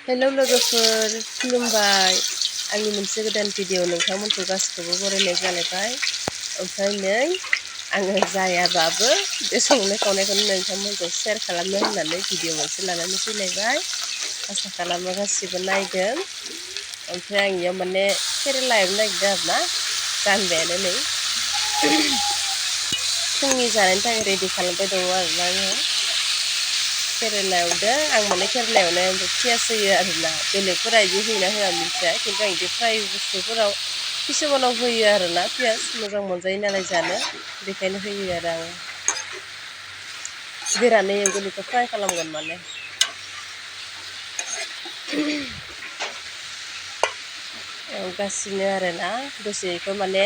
Hello लोगोफोर खुलुमबाय आंनि मोनसे गोदान भिडिअ नोंथांमोनखौ गासिखौबो बरायनाय जालायबाय ओमफ्राय नै आङो जायाबाबो बे संनाय खावनायखौनो नोंथांमोनखौ शेयार खालामनो होननानै भिडिअ मोनसे लानानै फैलायबाय आसा खालामो गासिबो नायगोन ओमफ्राय आं इयाव माने केरेला एवनो नागिरदों आरोना जानबायानो नै फुंनि जानायनि थाखाय रेडि खालामबाय दङ आरोना आङो केरेला एवदों आं माने केरेला एवनाय पियास होयो आरोना बेलेगफोरा बिदि होयोना होआ मिथिया खिन्थु आं बिदि फ्राय बुस्थुफोराव किसुमानाव होयो आरोना पियास मोजां मोनजायो नालाय जानो बेखायनो होयो आरो आङो गोरानै एवगोन बेखौ फ्राय खालामगोन माने एवगासिनो आरोना दसे बेखौ माने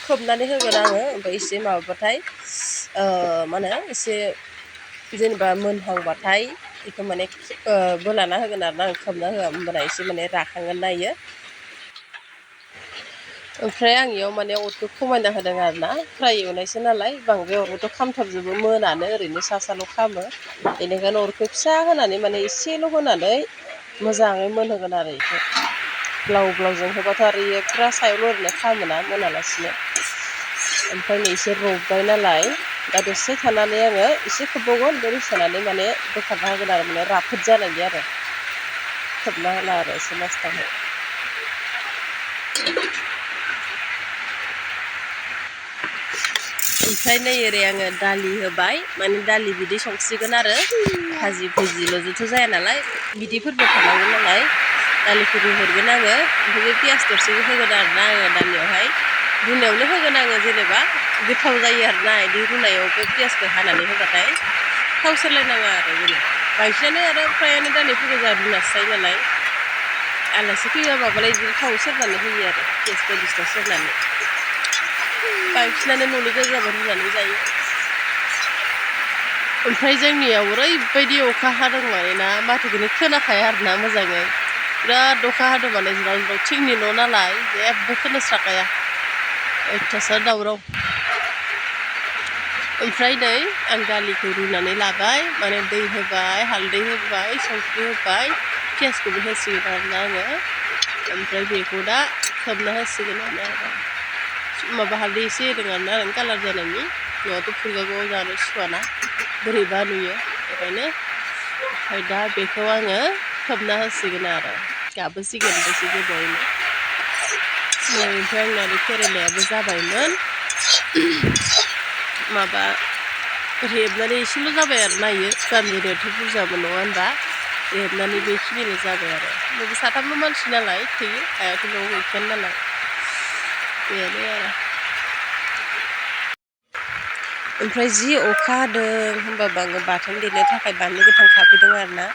खोबनानै होगोन आङो ओमफ्राय एसे माबाबाथाय मा होनो एसे जेनेबा मोनहांबाथाय बेखौ माने बोलाना होगोन आरोना आं खोबना होआ होमबाना एसे माने राखांगोन ना इयो ओमफ्राय आं इयाव माने अरखौ खमायना होदों आरोना फ्राय एवनायसो नालाय बांद्राय अरबाथ' खामथाबजोबो मोनानो ओरैनो सा साल' खामो बेनिखायनो अरखौ फिसा होनानै माने एसेल' होनानै मोजाङै मोनहोगोन आरो बेखौ ब्लाव ब्लाव जोंहोबाथ' आरो इयो फुरा सायावल' ओरैनो खामोना मोनालासिनो ओमफ्राय नै एसे रबबाय नालाय दा दसे थानानै आङो एसे खोबबावगोन ओमफ्राय दसे थानानै माने बोखारना होगोन आरो माने राफोद जानायनि आरो खोबना होला आरो एसे लास्टावहाय ओमफ्राय नै ओरै आङो दालि होबाय माने दालि बिदै संसिगोन आरो भाजि भुजिल'जोंथ' जाया नालाय बिदैफोरबो थानांगोन नालाय दालिखौ रुहरगोन आङो ओमफ्राय बे पियास दरसेखौ होगोन आरोना आङो दालियावहाय रुनायावनो होगोन आङो जेनेबा गोथाव जायो आरोना बिदि रुनायावबो पियासखौ हानानै होबाथाय थाव सेरलायनाङा आरो जेनेबा बांसिनानो आरो फ्रायानो दालिफोरखौ जोंहा रुनासो जायो नालाय आलासि फैबा माबालाय बिदिनो थाव सेरनानै होयो आरो पियास बायदिसिना सेरनानै बांसिनानो न'नि गोजाबो रुनानै जायो ओमफ्राय जोंनियाव ओरैबायदि अखा हादों माने ना माथोखौनो खोनाखाया आरोना मोजाङै बिराद अखा हादों माने ज्राव ज्राव थिंनि न' नालाय जेबो खोनास्राखाया अयथासार दावराव ओमफ्राय नै आं दालिखौ रुनानै लाबाय माने दै होबाय हालदै होबाय संख्रि होबाय पियासखौबो होसिगोन आरोना आङो ओमफ्राय बेखौ दा खोबना होसिगोन आरो माबा हालदै एसे होदों आरोना ओरैनो कालार जानायनि न'आवथ' फुलगागौआव जानो सुखुवाना बोरैबा नुयो बेखायनो ओमफ्राय दा बेखौ आङो खोबना होसिगोन आरो गाबहोसिगोन दसे गोबावैनो ओमफ्राय आंना बे केरेलायाबो जाबायमोन माबा रेबनानै एसेल' जाबाय आरो नायो जानजिनियाथ' बुरजाबो नङा होनबा रेबनानै बेखिनिल' जाबाय आरो न'बो साथामल' मानसि नालाय थोयो हायाथ' न'आव गैखाया नालाय बेनो आरो ओमफ्राय जि अखा हादों होमबाबो आङो बाथोन देनो थाखाय बानलु गोथां खाफैदों आरोना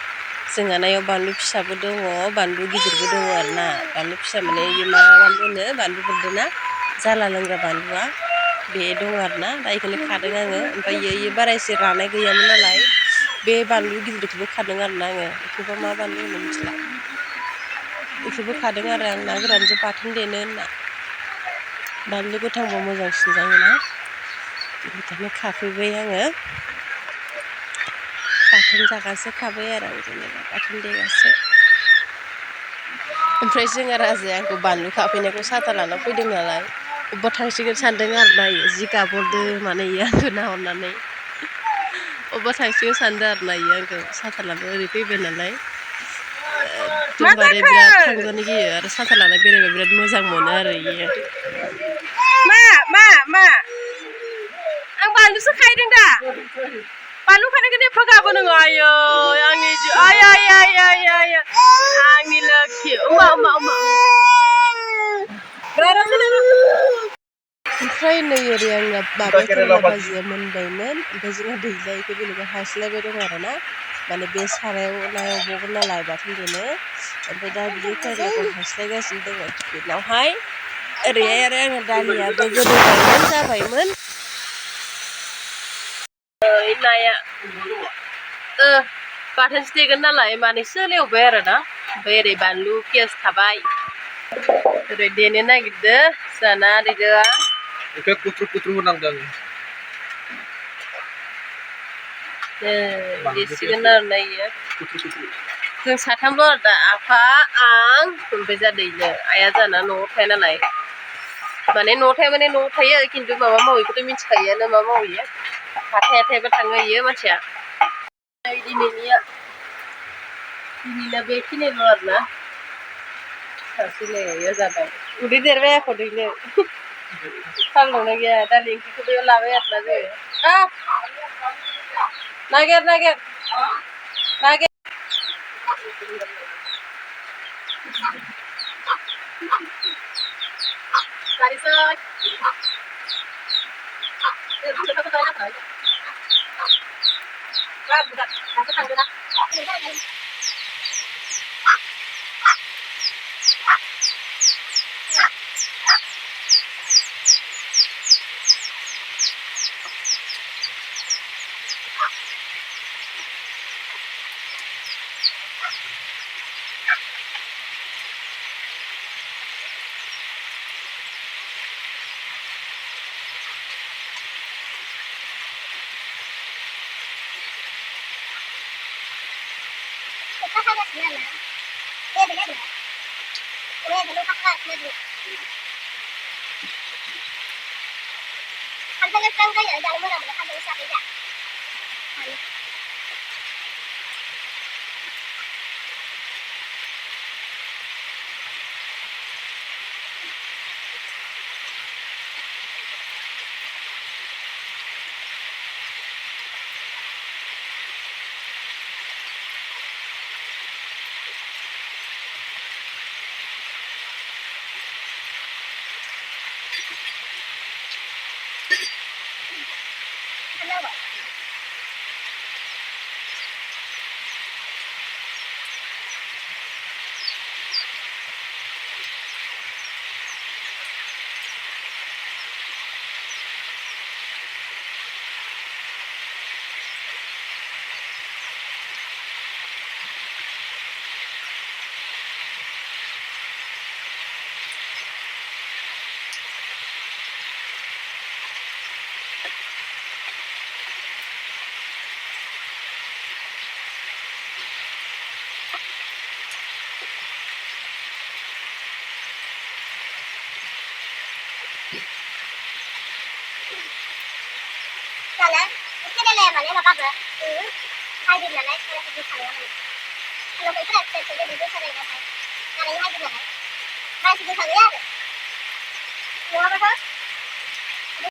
जोंहानायाव बानलु फिसाबो दङ बानलु गिदिरबो दङ आरोना बानलु फिसा माने इयो मा बानलु होनो बानलु बोरदोना जाला लोंग्रा बानलुआ बे दं आरोना दा बेखौनो खादों आङो ओमफ्राय इयो बारा एसे रानाय गैयामोन नालाय बे बानलु गिदिरखौबो खादों आरोना आङो बेखौबा मा बानलु होनो मिथिला बेखौबो खादों आरो आं ना गोरानजों बाथोन देनो होनना बानलु गोथांबा मोजांसिन जायोना बेखायनो खाफैबाय आङो बाथोन जागासे खाबाय आरो आं जेनेबा बाथोन देगासे ओमफ्राय जोंहा राजाया आंखौ बानलु खाफैनायखौ साथा लाना फैदों नालाय अबेबा थांसिगोन सानदों आरो ना जि गाबहरदों माने इयो आंखौ नाहरनानै अबेबा थांसिगोन सानदों आरो ना इयो आंखौ साथा लाना ओरै फैबाय नालाय एकदमबारे बिराद थांजानो गियो आरो साथा लाना बेरायबा बिराद मोजां मोनो आरो इयो मा आं बानलुसो खाहैदों दा बानलु खानायखौनो एफा गाबो नोङो आयै आंनि आंनि लोखि ओमफ्राय नै ओरै आंना माबाया केरेला भाजिया मोनबायमोन ओमफ्राय जोंहा दैज्लायखौ बेलेगाव हास्लायबाय दं आरो ना माने बे सारायाव नायावबावगोन नालाय बाथोन देनो ओमफ्राय दा बियो केरेलाखौ हास्लायगासिनो दङ टिफिनावहाय ओरैहाय आरो आङो दालियाबो गोदौबायमोन जाबायमोन नाया बाथोनसो देगोन नालाय मानैसो लेवबाय आरो ना ओमफ्राय ओरै बानलु पियास थाबाय ओरै देनो नागिरदो जाना देदोआ Oke, kutruk-kutruk menang dan देसिगोन आरो ना इयो kutruk-kutruk. जों साथामल' आरो दा आफा आं ओमफ्राय जादैनो आइया जाना न'आव थाया नालाय माने न'आव थाया माने न'आव थायो खिन्थु माबा मावैखौथ' मिथिखायोआनो मा मावहैयो हाथाय हाथायबो थाङो इयो मानसिया दिनैना बेखिनिल' आरोना सासेनो जाबाय उदै देरबाय आंखौ दैनो खालामनांगौ गैया दालि ओंख्रिखौ बेयाव लाबाय आरोना जोङो नागिर नागिर नागिर Jalan, itu dia lemannya apa kabar? Hai di mana? Saya pergi sana. Kalau itu ada saya di sana ya. Karena hai di mana? Masih di sana ya. Mau apa?